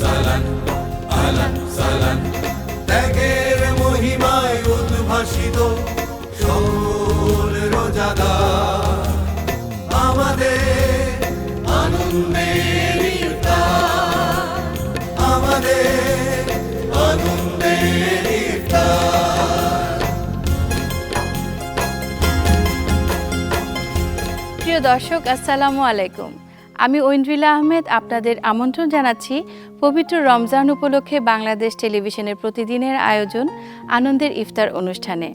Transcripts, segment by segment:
সালান আলান সালান ত্যাগের মহিমায় উদ্ভাসিত সকল রোজাদার আমাদের আনন্দের ইফতার আমাদের আনন্দের ইফতার। প্রিয় দর্শক, আসসালামু আলাইকুম। আমি ঐন্দ্রিলা আহমেদ আপনাদের আমন্ত্রণ জানাচ্ছি পবিত্র রমজান উপলক্ষে বাংলাদেশ টেলিভিশনের প্রতিদিনের আয়োজন আনন্দের ইফতার অনুষ্ঠানে।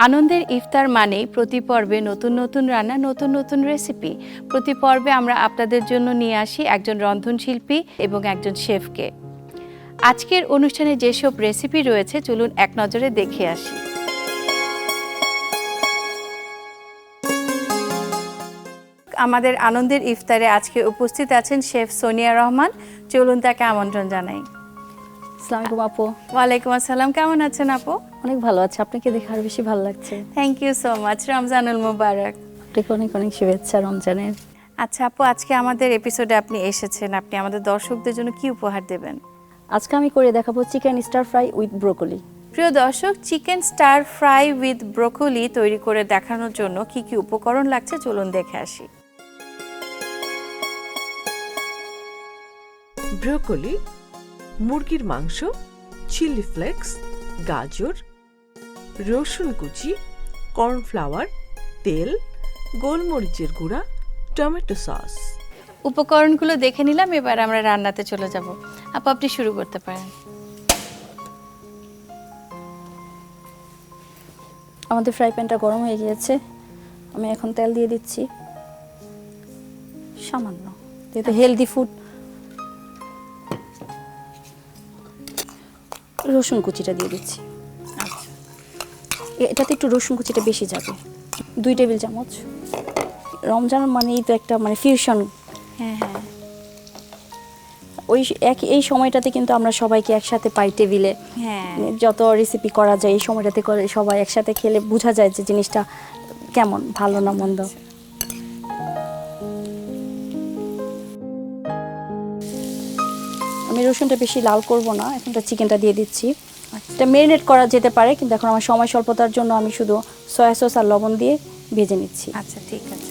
আনন্দের ইফতার মানেই প্রতি পর্বে নতুন নতুন রান্না, নতুন নতুন রেসিপি। প্রতি পর্বে আমরা আপনাদের জন্য নিয়ে আসি একজন রন্ধনশিল্পী এবং একজন শেফকে। আজকের অনুষ্ঠানে যেসব রেসিপি রয়েছে চলুন এক নজরে দেখে আসি। আমাদের আনন্দের ইফতারে আজকে উপস্থিত আছেন শেফ সোনিয়া রহমান। চলুন তাকে আমন্ত্রণ জানাই। আসসালামু আলাইকুম আপু। ওয়ালাইকুম আসসালাম, কেমন আছেন আপু? অনেক ভালো আছে, আপনাকে দেখে আরো বেশি ভালো লাগছে। Thank you so much. রমজানুল মুবারক। আপনাকে অনেক অনেক শুভেচ্ছা রমজানের। আচ্ছা আপু, আজকে আমাদের এপিসোডে আপনি এসেছেন, আপনি আমাদের দর্শকদের জন্য কি উপহার দেবেন? আজকে আমি করে দেখাবো chicken stir fry with broccoli. প্রিয় দর্শক, chicken stir fry with broccoli তৈরি করে দেখানোর জন্য কি কি উপকরণ লাগছে চলুন দেখে আসি। ব্রোকলি, মুরগির মাংস, চিলি ফ্লেক্স, গাজর, রসুন কুচি, কর্নফ্লাওয়ার, তেল, গোলমরিচের গুঁড়া, টমেটো সস। উপকরণগুলো দেখে নিলাম, এবার আমরা রান্নাতে চলে যাব। আপু, আপনি শুরু করতে পারেন। আমাদের ফ্রাই প্যানটা গরম হয়ে গিয়েছে, আমি এখন তেল দিয়ে দিচ্ছি সামান্য, যেহেতু হেলদি ফুড। রসুন কুচিটা দিয়ে দিচ্ছি। আচ্ছা, এটাতে একটু রসুন কুচিটা বেশি যাবে, 2 টেবিল চামচ। রমজান মানেই তো একটা ফিউশন। হ্যাঁ হ্যাঁ, এই সময়টাতে কিন্তু আমরা সবাইকে একসাথে পাই টেবিলে। হ্যাঁ, যত রেসিপি করা যায় এই সময়টাতে করে সবাই একসাথে খেলে বোঝা যায় যে জিনিসটা কেমন, ভালো না মন্দ। আমি রসুনটা বেশি লাল করব না, এখনটা চিকেনটা দিয়ে দিচ্ছি। এটা মেরিনেট করা যেতে পারে, কিন্তু এখন আমার সময় স্বল্পতার জন্য আমি শুধু সয়া সস আর লবণ দিয়ে ভেজে নিচ্ছি। আচ্ছা ঠিক আছে।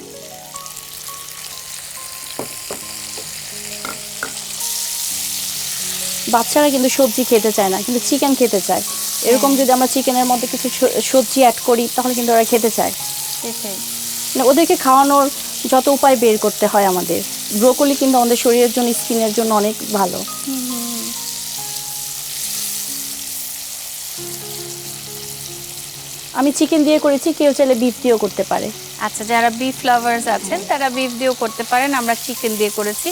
বাচ্চারা কিন্তু সবজি খেতে চায় না, কিন্তু চিকেন খেতে চায়। এরকম যদি আমরা চিকেনের মধ্যে কিছু সবজি অ্যাড করি তাহলে কিন্তু ওরা খেতে চায়। সেটাই, ওদেরকে খাওয়ানোর যত উপায় বের করতে হয় আমাদের। ব্রোকলি কিন্তু আমাদের শরীরের জন্য, স্কিনের জন্য অনেক ভালো। আমি চিকেন দিয়ে করেছি, কেউ চাইলে বিফ দিয়েও করতে পারে। আচ্ছা, যারা বিফ লাভার্স আছেন তারা বিফ দিয়েও করতে পারেন। আমরা চিকেন দিয়ে করেছি।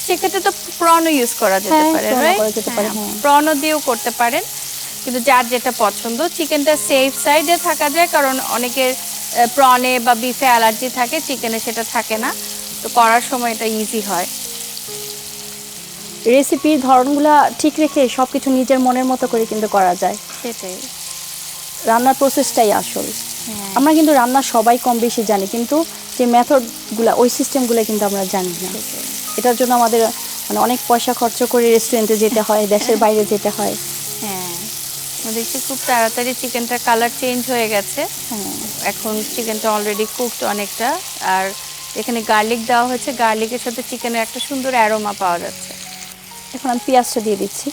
সেক্ষেত্রে তো প্রনও ইউজ করা যেতে পারে, প্রনও দিয়েও করতে পারেন, কিন্তু যার যেটা পছন্দ। চিকেনটা সেফ সাইডে থাকা যায়, কারণ অনেকের প্রনে বা বিফে অ্যালার্জি থাকে, চিকেনে সেটা থাকে না, তো করার সময় এটা ইজি হয়। রেসিপির ধরনগুলা ঠিক রেখে সব কিছু নিজের মনের মতো করে কিন্তু করা যায়। সেটাই, রান্নার প্রসেসটাই আসল। আমরা কিন্তু রান্না সবাই কম বেশি জানি, কিন্তু যে মেথডগুলো, ওই সিস্টেমগুলো কিন্তু আমরা জানি না। এটার জন্য আমাদের অনেক পয়সা খরচ করে রেস্টুরেন্টে যেতে হয়, দেশের বাইরে যেতে হয়। হ্যাঁ, দেখছি খুব তাড়াতাড়ি চিকেনটার কালার চেঞ্জ হয়ে গেছে। এখন চিকেনটা অলরেডি কুকড অনেকটা। আর এখানে গার্লিক দেওয়া হয়েছে, গার্লিকের সাথে চিকেনের একটা সুন্দর অ্যারোমা পাওয়া যাচ্ছে। এখন আমি পেঁয়াজটা দিয়ে দিচ্ছি,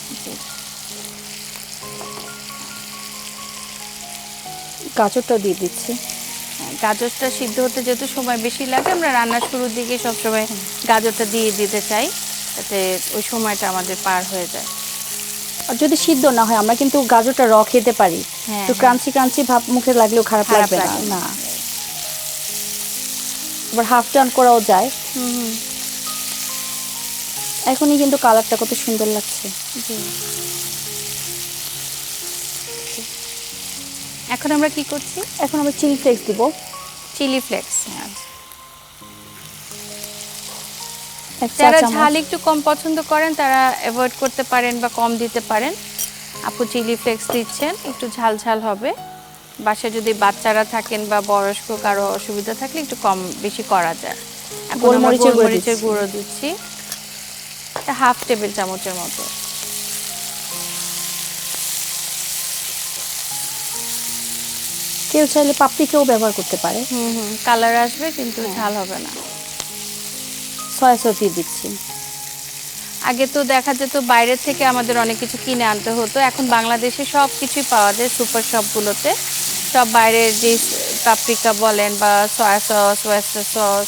গাজরটাও দিয়ে দিচ্ছি। গাজরটা সিদ্ধ হতে যেহেতু সময় বেশি লাগে, আমরা রান্নার শুরুর দিকে সবসময় গাজরটা দিয়ে দিতে চাই, যাতে ওই সময়টা আমাদের পার হয়ে যায়। আর যদি সিদ্ধ না হয় আমরা কিন্তু গাজরটা খেতে পারি, একটু ক্রাঞ্চি ক্রাঞ্চি ভাব মুখে লাগলেও খারাপ লাগবে না। আবার হাফ টার্ন করাও যায়। এখনই কিন্তু কালারটা কত সুন্দর লাগছে। এখন আমরা কি করছি? এখন আমরা চিলি ফ্লেক্স দিব। চিলি ফ্লেক্স, যারা ঝাল একটু কম পছন্দ করেন তারা অ্যাভয়েড করতে পারেন বা কম দিতে পারেন। আপু চিলি ফ্লেক্স দিচ্ছেন, একটু ঝাল ঝাল হবে। বাসায় যদি বাচ্চারা থাকেন বা বয়স্ক কারো অসুবিধা থাকলে একটু কম বেশি করা যায়। গোলমরিচের গুঁড়ো দিচ্ছি। হাফ টেবিল চামচের মতো। কেউ চাইলে পাপড়িকেও ব্যবহার করতে পারে। কালার আসবে কিন্তু ঝাল হবে না। সয়া সস দিয়ে দিচ্ছি। আগে তো দেখা যেত বাইরের থেকে আমাদের অনেক কিছু কিনে আনতে হতো, এখন বাংলাদেশে সব কিছুই পাওয়া যায় সুপার শপগুলোতে। সব বাইরের যে পাপরিকা বলেন বা সয়া সস, ওয়েস্টার সস,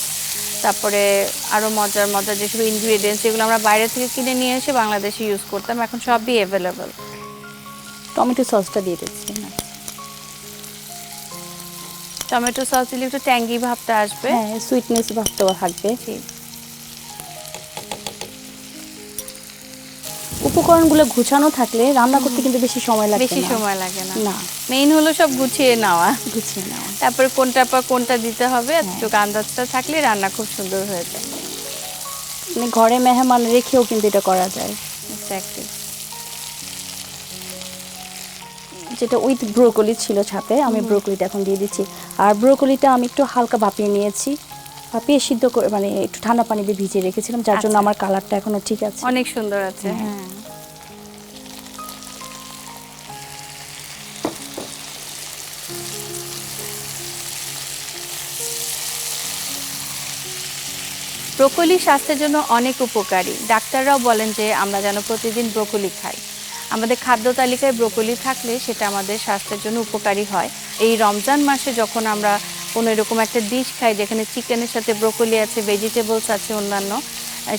তারপরে আরও মজার মজার যেসব ইনগ্রিডিয়েন্টস, এগুলো আমরা বাইরে থেকে কিনে নিয়ে এসে বাংলাদেশে ইউজ করতাম, এখন সবই অ্যাভেলেবল। টমেটো সসটা দিয়ে দিচ্ছি। টমেটো সস দিলে একটু ট্যাঙ্গি ভাবটা আসবে। হ্যাঁ, সুইটনেস ভাবটাও থাকবে। উপকরণগুলো গুছানো থাকলে রান্না করতে কিন্তু বেশি সময় লাগে না। বেশি সময় লাগে না। না, মেইন হলো সব গুছিয়ে নেওয়া। গুছিয়ে নেওয়া। তারপরে কোনটার পর কোনটা দিতে হবে একটু আন্দাজটা থাকলে রান্না খুব সুন্দর হয়ে যায়। মানে ঘরে মেহমান রেখেও কিন্তু এটা করা যায়। এক্স্যাক্টলি। যেটা উইথ ব্রোকলি ছিল সাথে, আমি ব্রোকলিটা এখন দিয়ে দিচ্ছি। আর ব্রোকলিটা আমি একটু হালকা ভাপিয়ে নিয়েছি, ভাপিয়ে সিদ্ধ করে মানে একটু ঠান্ডা পানি দিয়ে ভিজিয়ে রেখেছিলাম, যার জন্য আমার কালারটা এখনো ঠিক আছে, অনেক সুন্দর আছে। হ্যাঁ। ব্রোকলি স্বাস্থ্যের জন্য অনেক উপকারী। ডাক্তাররাও বলেন যে আমরা যেন প্রতিদিন ব্রোকলি খাই। আমাদের খাদ্য তালিকায় ব্রোকলি থাকলে সেটা আমাদের স্বাস্থ্যের জন্য উপকারী হয়। এই রমজান মাসে যখন আমরা কোনো এরকম একটা ডিশ খাই যেখানে চিকেনের সাথে ব্রোকলি আছে, ভেজিটেবলস আছে অন্যান্য,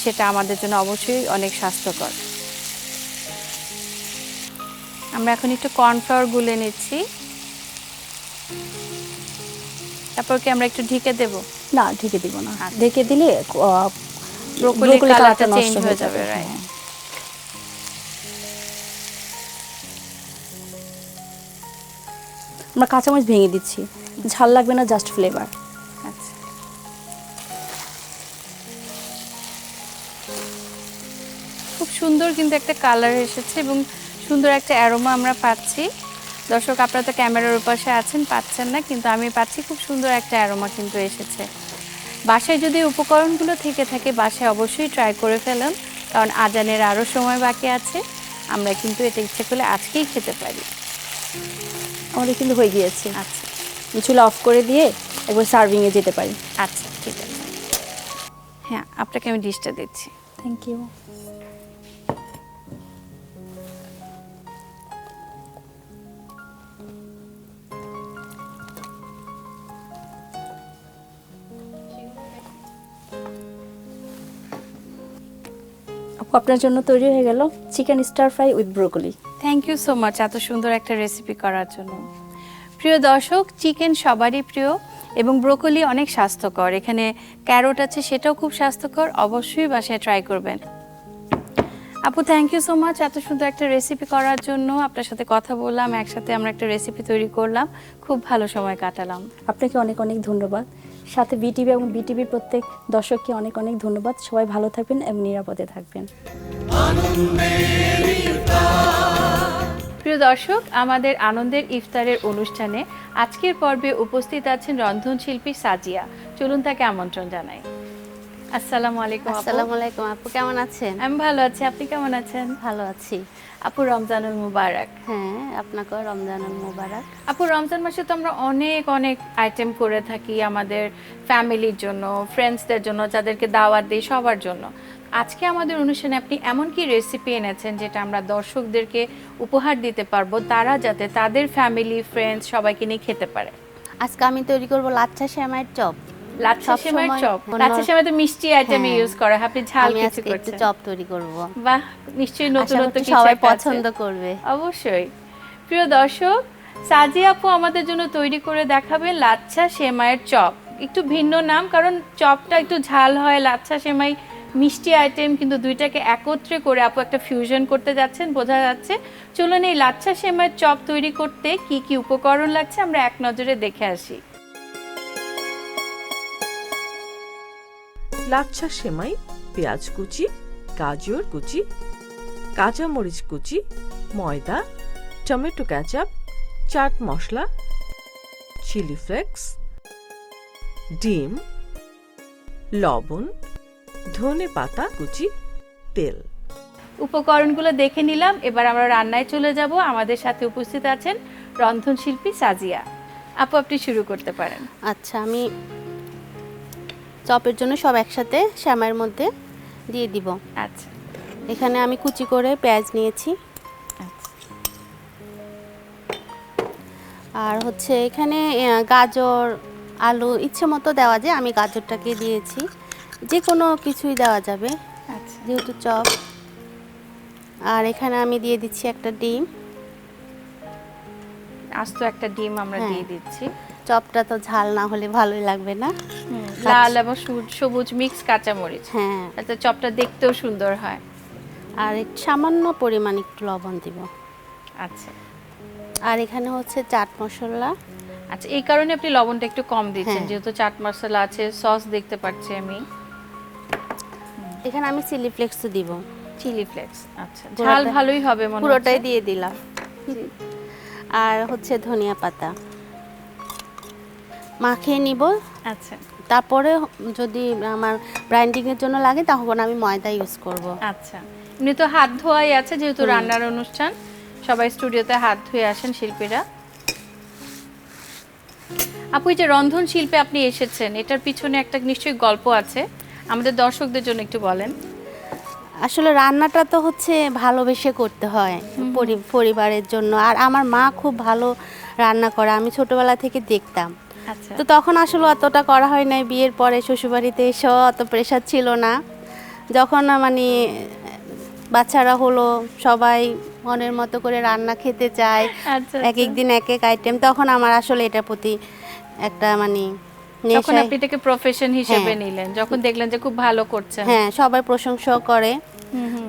সেটা আমাদের জন্য অবশ্যই অনেক স্বাস্থ্যকর। আমরা এখন একটু কর্নফ্লাওয়ার গুলে নিচ্ছি। তারপর কি আমরা একটু ঢেকে দেব? না, ঢেকে দিব না। ঢেকে দিলে ব্রোকলির কালারটা চেঞ্জ হয়ে যাবে। রাইট। আমরা কাঁচামরিচ ভেঙে দিচ্ছি, ঝাল লাগবে না, জাস্ট ফ্লেভার। আচ্ছা, খুব সুন্দর কিন্তু একটা কালার এসেছে এবং সুন্দর একটা অ্যারোমা আমরা পাচ্ছি। দর্শক, আপনারা তো ক্যামেরার পাশে আছেন, পাচ্ছেন না, কিন্তু আমি পাচ্ছি খুব সুন্দর একটা অ্যারোমা কিন্তু এসেছে। বাসায় যদি উপকরণগুলো থেকে থাকে বাসায় অবশ্যই ট্রাই করে ফেলুন, কারণ আজানের আরও সময় বাকি আছে। আমরা কিন্তু এটা ইচ্ছে করলে আজকেই খেতে পারি। আমাদের কিন্তু হয়ে গিয়েছে। আচ্ছা, চুলা অফ করে দিয়ে একবার সার্ভিংয়ে যেতে পারি। আচ্ছা, ঠিক আছে। হ্যাঁ, আপনাকে আমি ডিশটা দিচ্ছি। Thank you. আপনার জন্য তৈরি হয়ে গেল chicken stir fry with broccoli. Thank you so much এত সুন্দর একটা রেসিপি করার জন্য। প্রিয় দর্শক, চিকেন সবারই প্রিয় এবং ব্রোকলি অনেক স্বাস্থ্যকর। এখানে ক্যারট আছে, সেটাও খুব স্বাস্থ্যকর। অবশ্যই বাসায় ট্রাই করবেন। আপু, থ্যাংক ইউ সো মাচ এত সুন্দর একটা রেসিপি করার জন্য। আপনার সাথে কথা বললাম, একসাথে আমরা একটা রেসিপি তৈরি করলাম, খুব ভালো সময় কাটালাম। আপনাকে অনেক অনেক ধন্যবাদ। সাথে বিটিভি এবং বিটিভির প্রত্যেক দর্শককে অনেক অনেক ধন্যবাদ। সবাই ভালো থাকবেন এবং নিরাপদে থাকবেন। প্রিয় দর্শক, আমাদের আনন্দের ইফতারের অনুষ্ঠানে আজকের পর্বে উপস্থিত আছেন রন্ধনশিল্পী সাজিয়া। চলুন তাকে আমন্ত্রণ জানাই। আসসালামু আলাইকুম আপু। আসসালামু আলাইকুম আপু, কেমন আছেন? আমি ভালো আছি, আপনি কেমন আছেন? ভালো আছি। আপু, রমজানুল মুবারক। হ্যাঁ, আপনাকেও রমজানুল মুবারক। আপু, রমজান মাসে তো আমরা অনেক অনেক আইটেম করে থাকি আমাদের ফ্যামিলির জন্য, ফ্রেন্ডসদের জন্য, যাদেরকে দাওয়াত দিই, সবার জন্য। আজকে আমাদের অনুষ্ঠানে আপনি এমন কি রেসিপি এনেছেন যেটা আমরা দর্শকদেরকে উপহার দিতে পারবো, তারা যাতে তাদের ফ্যামিলি, ফ্রেন্ডস সবাইকে নিয়ে খেতে পারে? আজকে আমি তৈরি করব লাচ্ছা সেমাইয়ের চপ। লাচ্ছা সেমাইয়ের সবসময় চপ। অন্য- লাচ্ছা সেমাই তো মিষ্টি আইটেম হ্যাঁ, ইউজ করা হয়, আপনি ঝাল আমি কিছু আজকে একটু করছেন। চপ তৈরি করব। বাহ, নিশ্চয়ই আশা নতুনত্ব করছি কিছু সবাই একটা আছে। পছন্দ করবে। অবশ্যই। প্রিয় দর্শক, সাজিয়া আপু আমাদের জন্য তৈরি করে দেখাবে লাচ্ছা সেমাইয়ের চপ। একটু ভিন্ন নাম, কারণ চপটা একটু ঝাল হয়, লাচ্ছা সেমাই মিষ্টি আইটেম, কিন্তু দুইটাকে একত্রে করে আপু একটা ফিউশন করতে যাচ্ছেন, বোঝা যাচ্ছে। চলুন এই লাচ্ছা সেমাইয়ের চপ তৈরি করতে কি কি উপকরণ লাগছে আমরা এক নজরে দেখে আসি। লাচ্ছা সেমাই, পেঁয়াজ কুচি, গাজর কুচি, কাঁচামরিচ কুচি, ময়দা, tomato ketchup, chaat masala, chilli flakes, ডিম, লবণ, ধনে পাতা কুচি, তেল। উপকরণগুলো দেখে নিলাম, এবার আমরা রান্নায় চলে যাব। আমাদের সাথে উপস্থিত আছেন রন্ধনশিল্পী সাজিয়া আপু, আপনি শুরু করতে পারেন। আচ্ছা, আমি চপের জন্য সব একসাথে শ্যামাইয়ের মধ্যে দিয়ে দিব। আচ্ছা এখানে আমি কুচি করে পেঁয়াজ নিয়েছি, আচ্ছা আর হচ্ছে এখানে গাজর আলু ইচ্ছে মতো দেওয়া যায়, আমি গাজরটাকে দিয়েছি। যে কোনো কিছুই দেওয়া যাবে আচ্ছা যেহেতু চপ। আর এখানে আমি দিয়ে দিচ্ছি একটা ডিম। আস্ত একটা ডিম আমরা হ্যাঁ। দিয়ে দিচ্ছি। চপটা তো ঝাল না হলে ভালোই লাগবে না। লাল এবং সবুজ মিক্স কাঁচামরিচ, হ্যাঁ, যাতে চপটা দেখতেও সুন্দর হয়। আর একটু সামান্য পরিমাণ একটু লবণ দিব। আচ্ছা আর এখানে হচ্ছে চাট মশলা। আচ্ছা, এই কারণে আপনি লবণটা একটু কম দিচ্ছেন, হ্যাঁ। যেহেতু চাট মশলা আছে, সস দেখতে পাচ্ছি আমি। এখানে আমি চিলি ফ্লেক্সও দিব। চিলি ফ্লেক্স, আচ্ছা ঝাল পুরোটা- ভালোই হবে মনে পুরোটাই হচ্ছে। দিয়ে দিলাম। আর হচ্ছে ধনিয়া পাতা মাখিয়ে নিব। আচ্ছা তারপরে যদি আমার ব্রাইন্ডিংয়ের জন্য লাগে তখন আমি ময়দা ইউজ করব। আচ্ছা, এমনি তো হাত ধোয়াই আছে, যেহেতু রান্নার অনুষ্ঠান, সবাই স্টুডিওতে হাত ধুয়ে আসেন শিল্পীরা। আপু, এই যে রন্ধন শিল্পে আপনি এসেছেন, এটার পিছনে একটা নিশ্চয়ই গল্প আছে, আমাদের দর্শকদের জন্য একটু বলেন। আসলে রান্নাটা তো হচ্ছে ভালোবেসে করতে হয় পরিবারের জন্য। আর আমার মা খুব ভালো রান্না করে, আমি ছোটবেলা থেকে দেখতাম। আচ্ছা তো তখন আসলে অতটা করা হয় নাই। বিয়ের পরে শ্বশুরবাড়িতে এসেও অত প্রেশার ছিল না। যখন মানে বাচ্চারা হলো, সবাই মনের মতো করে রান্না খেতে চায়, আচ্ছা এক এক দিন এক এক আইটেম, তখন আমার আসলে এটার প্রতি একটা মানে তখন নেশায়- আপনি এটাকে প্রফেশন হিসেবে হ্যাঁ। নিলেন, যখন দেখলেন যে খুব ভালো করছেন। হ্যাঁ, সবাই প্রশংসা করে।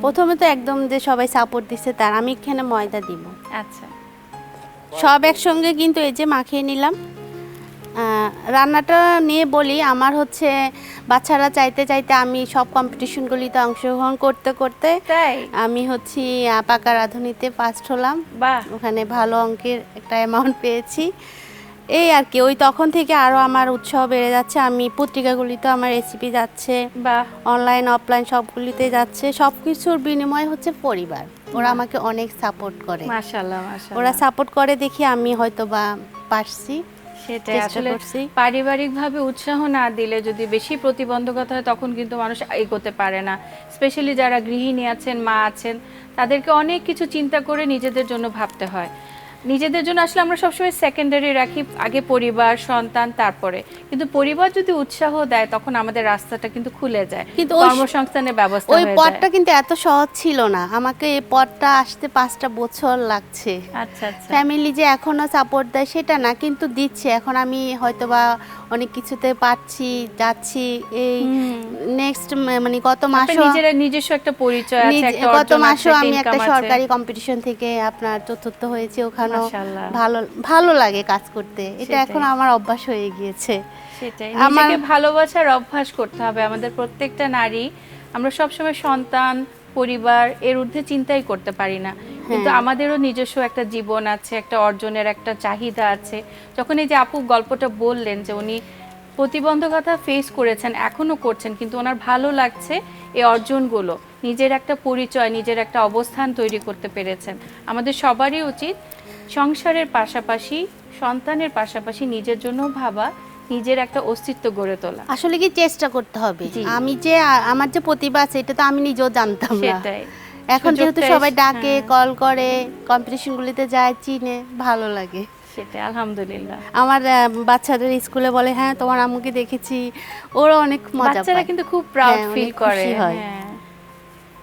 প্রথমে তো একদম যে সবাই সাপোর্ট দিচ্ছে তার, আমি এখানে ময়দা দিব। আচ্ছা সব একসঙ্গে কিন্তু এই যে মাখিয়ে নিলাম। রান্নাটা নিয়ে বলি, আমার হচ্ছে বাচ্চারা চাইতে চাইতে আমি সব কম্পিটিশনগুলিতে অংশগ্রহণ করতে করতে তাই, আমি হচ্ছে পাকা রাঁধুনিতে ফার্স্ট হলাম। বাহ ওখানে ভালো অঙ্কের একটা অ্যামাউন্ট পেয়েছি। এই আর কি, ওই তখন থেকে আরও আমার উৎসাহ বেড়ে যাচ্ছে। আমি পত্রিকাগুলিতে আমার রেসিপি যাচ্ছে, বাহ অনলাইন অফলাইন সবগুলিতে যাচ্ছে। সব কিছুর বিনিময় হচ্ছে পরিবার, ওরা আমাকে অনেক সাপোর্ট করে। মাশাআল্লাহ মাশাআল্লাহ। ওরা সাপোর্ট করে দেখি আমি হয়তো বা পারছি। সেটাই, চেষ্টা আসলে করছি। পারিবারিকভাবে উৎসাহ না দিলে, যদি বেশি প্রতিবন্ধকতা হয়, তখন কিন্তু মানুষ এগোতে পারে না। স্পেশালি যারা গৃহিণী আছেন, মা আছেন, তাদেরকে অনেক কিছু চিন্তা করে নিজেদের জন্য ভাবতে হয়। নিজেদের জন্য আসলে আমরা সবসময় সেকেন্ডারি রাখি, আগে পরিবার সন্তান তারপরে, কিন্তু পরিবার যদি উৎসাহ দেয় তখন আমাদের রাস্তাটা কিন্তু খুলে যায়, কিন্তু ওই- কর্মসংস্থানের ব্যবস্থা ওই হয়ে পথটা যায়। কিন্তু এত সহজ ছিল না। আমাকে এই পথটা আসতে 5টা বছর লাগছে। আচ্ছা আচ্ছা ফ্যামিলি যে এখনো সাপোর্ট দেয় সেটা না, কিন্তু দিচ্ছে। এখন আমি হয়তোবা অনেক কিছুতে পারছি, যাচ্ছি। এই নেক্সট মানে গত আপনার মাসও নিজস্ব একটা পরিচয় আছে, একটা গত অর্জন আছে, মাসেও একটা আমি একটা income আছে। সরকারি কম্পিটিশন থেকে আপনার চতুর্থ হয়েছে। ওখানেও মাশাআল্লাহ। ভালো ভালো লাগে কাজ করতে। এটা সেটাই। এখন আমার অভ্যাস হয়ে গিয়েছে। সেটাই, আমার- নিজেকে ভালোবাসার অভ্যাস করতে হবে। আমাদের প্রত্যেকটা নারী, আমরা সবসময় সন্তান পরিবার এর ঊর্ধ্বে চিন্তাই করতে পারি না, কিন্তু আমাদেরও নিজস্ব একটা জীবন আছে, একটা অর্জনের একটা চাহিদা আছে। যখন এই যে আপু গল্পটা বললেন যে উনি প্রতিবন্ধকতা ফেস করেছেন, এখনো করছেন, কিন্তু ওনার ভালো লাগছে এই অর্জনগুলো, নিজের একটা পরিচয়, নিজের একটা অবস্থান তৈরি করতে পেরেছেন। আমাদের সবারই উচিত সংসারের পাশাপাশি, সন্তানের পাশাপাশি নিজের জন্য ভাবা, নিজের একটা অস্তিত্ব গড়ে তোলা। আসলে কি চেষ্টা করতে হবে। জি। আমি যে আমার যে প্রতিভা আছে এটা তো আমি নিজেও জানতাম না। সেটাই, এখন যেহেতু সুযোগটা সবাই ডাকে, হ্যাঁ। কল করে, কম্পিটিশনগুলিতে যায়, চিনে, ভালো লাগে। সেটাই, আলহামদুলিল্লাহ। আমার বাচ্চাদের স্কুলে বলে, হ্যাঁ তোমার আম্মুকে দেখেছি, ওরা অনেক মজা বাচ্চারা পায়। কিন্তু খুব প্রাউড হ্যাঁ, ফিল অনেক করে। খুশি হয়। হ্যাঁ,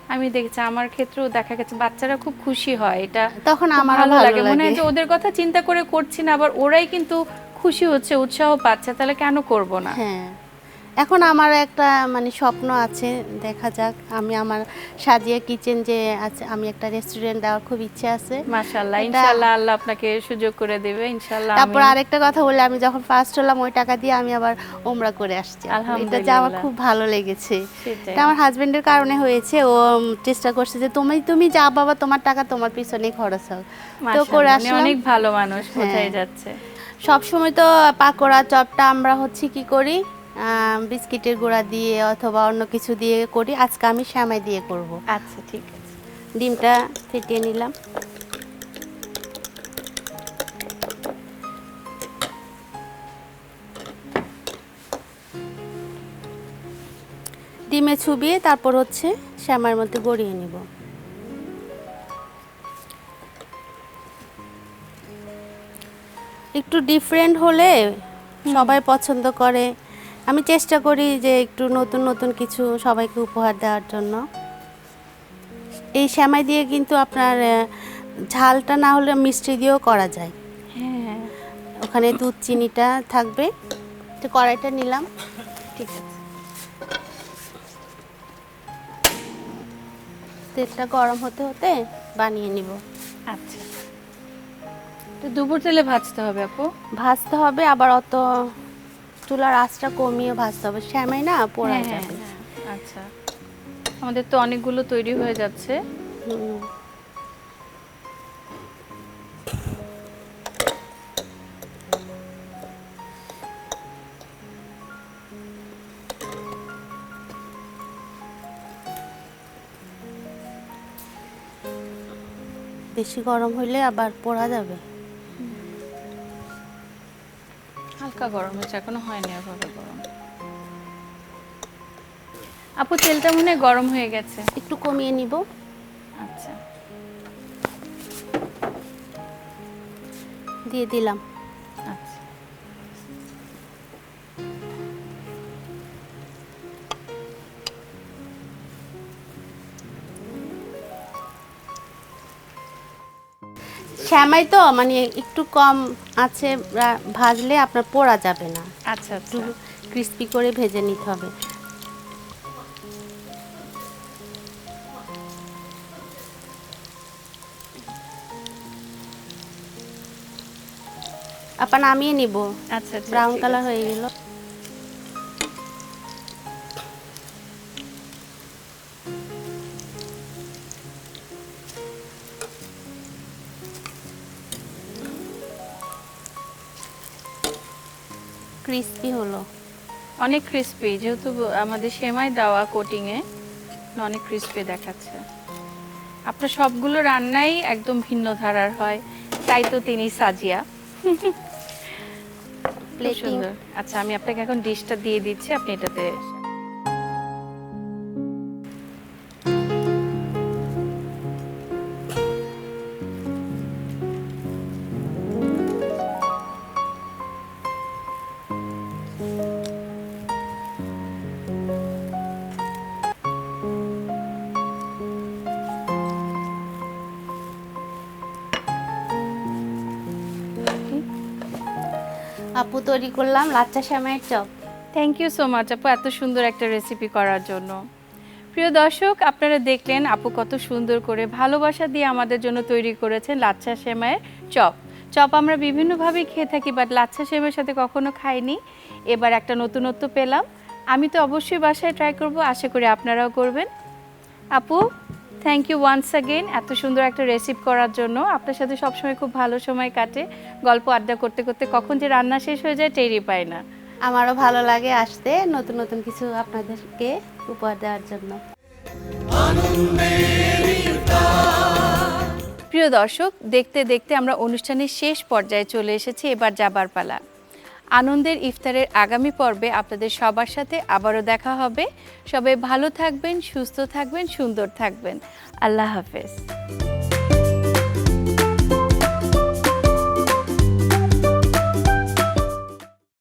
আমি দেখেছি, আমার ক্ষেত্রেও দেখা গেছে বাচ্চারা খুব খুশি হয়, এটা তখন খুব আমারও ভালো ভালো লাগে। মনে হয় লাগে। যে ওদের কথা চিন্তা করে করছি না, আবার ওরাই কিন্তু খুশি হচ্ছে, উৎসাহ পাচ্ছে, তাহলে কেন করব না? হ্যাঁ, এখন আমার একটা মানে স্বপ্ন আছে, দেখা যাক। আমি আমার সাজিয়া কিচেন যে আছে, আমি একটা রেস্টুরেন্ট দেওয়ার খুব ইচ্ছে আছে। মাশাআল্লাহ, এটা- ইনশাআল্লাহ আল্লাহ আপনাকে সুযোগ করে দেবে ইনশাআল্লাহ। তারপর আরেকটা কথা বলে, আমি যখন ফার্স্ট হলাম ওই টাকা দিয়ে আমি আবার ওমরা করে আসছি। এটা যে আমার আলহামদুলিল্লাহ। খুব ভালো লেগেছে। সেটাই। এটা আমার হাজবেন্ডের কারণে হয়েছে। ও চেষ্টা করছে যে তুমি যা বাবা, তোমার টাকা তোমার পিছনে খরচ হোক। তো করে মাশাআল্লাহ, উনি আসলাম। অনেক ভালো মানুষ, বোঝাই হ্যাঁ। যাচ্ছে। সব সময় তো পাকোড়া চপটা আমরা হচ্ছে কি করি, বিস্কিটের গুঁড়া দিয়ে অথবা অন্য কিছু দিয়ে করি। আজকে আমি সেমাই দিয়ে করব। আচ্ছা ঠিক আছে। ডিমটা ফেটিয়ে নিলাম। ডিমে চুবিয়ে তারপর হচ্ছে শ্যামার মধ্যে গড়িয়ে নিব। একটু ডিফারেন্ট হলে সবাই পছন্দ করে। আমি চেষ্টা করি যে একটু নতুন নতুন কিছু সবাইকে উপহার দেওয়ার জন্য। এই শ্যামাই দিয়ে কিন্তু আপনার ঝালটা না হলে মিষ্টি দিয়েও করা যায়। হ্যাঁ, ওখানে দুধ চিনিটা থাকবে। তো কড়াইটা নিলাম, ঠিক আছে। তেলটা গরম হতে হতে বানিয়ে নিব। আচ্ছা, তো দুপুর তেলে ভাজতে হবে আপু? ভাজতে হবে, আবার অত চুলার আঁচটা কমিয়ে ভাজতে হবে, শ্যামাই না পোড়া হ্যাঁ, যাবে। হ্যাঁ, আচ্ছা, আমাদের তো অনেকগুলো তৈরি হয়ে যাচ্ছে। হুম। বেশি গরম হইলে আবার পোড়া যাবে। হালকা গরম হয়েছে, এখনো হয়নি এভাবে গরম। আপু তেলটা মনে হয় গরম হয়ে গেছে। একটু কমিয়ে নিব। আচ্ছা, দিয়ে দিলাম। আচ্ছা, শ্যামাই তো মানে একটু কম আছে ভাজলে আপনার পোড়া যাবে না, আচ্ছা, একটু আচ্ছা। ক্রিস্পি করে ভেজে নিতে হবে। আপা নামিয়ে নিব। আচ্ছা, আচ্ছা, ব্রাউন ঠিক কালার আছে। হয়ে গেল। ক্রিস্পি হলো। অনেক ক্রিস্পি, যেহেতু আমাদের সেমাই দেওয়া কোটিংয়ে, অনেক ক্রিস্পি দেখাচ্ছে। আপনার সবগুলো রান্নাই একদম ভিন্ন ধারার হয়, তাই তো তিনি সাজিয়া। খুব প্লেটিং। সুন্দর। আচ্ছা, আমি আপনাকে এখন ডিশটা দিয়ে দিচ্ছি, আপনি এটাতে আপু তৈরি করলাম লাচ্চা সেমাইয়ের chop. Thank you so much আপু, এত সুন্দর একটা রেসিপি করার জন্য। প্রিয় দর্শক, আপনারা দেখলেন আপু কত সুন্দর করে ভালোবাসা দিয়ে আমাদের জন্য তৈরি করেছেন লাচ্ছা সেমাইয়ের চপ। চপ আমরা বিভিন্নভাবে খেয়ে থাকি, বাট লাচ্ছা সেমাইয়ের সাথে কখনো খাইনি। এবার একটা নতুনত্ব পেলাম। আমি তো অবশ্যই বাসায় ট্রাই করব, আশা করি আপনারাও করবেন। আপু, থ্যাংক ইউ ওয়ান্স অ্যাগেন এত সুন্দর একটা রেসিপি করার জন্য। আপনার সাথে সবসময় খুব ভালো সময় কাটে, গল্প আড্ডা করতে করতে কখন যে রান্না শেষ হয়ে যায় টেরই পাই না। আমারও ভালো লাগে আসতে, নতুন নতুন কিছু আপনাদেরকে উপহার দেওয়ার জন্য। প্রিয় দর্শক, দেখতে দেখতে আমরা অনুষ্ঠানের শেষ পর্যায়ে চলে এসেছি, এবার যাবার পালা। আনন্দের ইফতারের আগামী পর্বে আপনাদের সবার সাথে আবারও দেখা হবে। সবাই ভালো থাকবেন, সুস্থ থাকবেন, সুন্দর থাকবেন। আল্লাহ হাফেজ।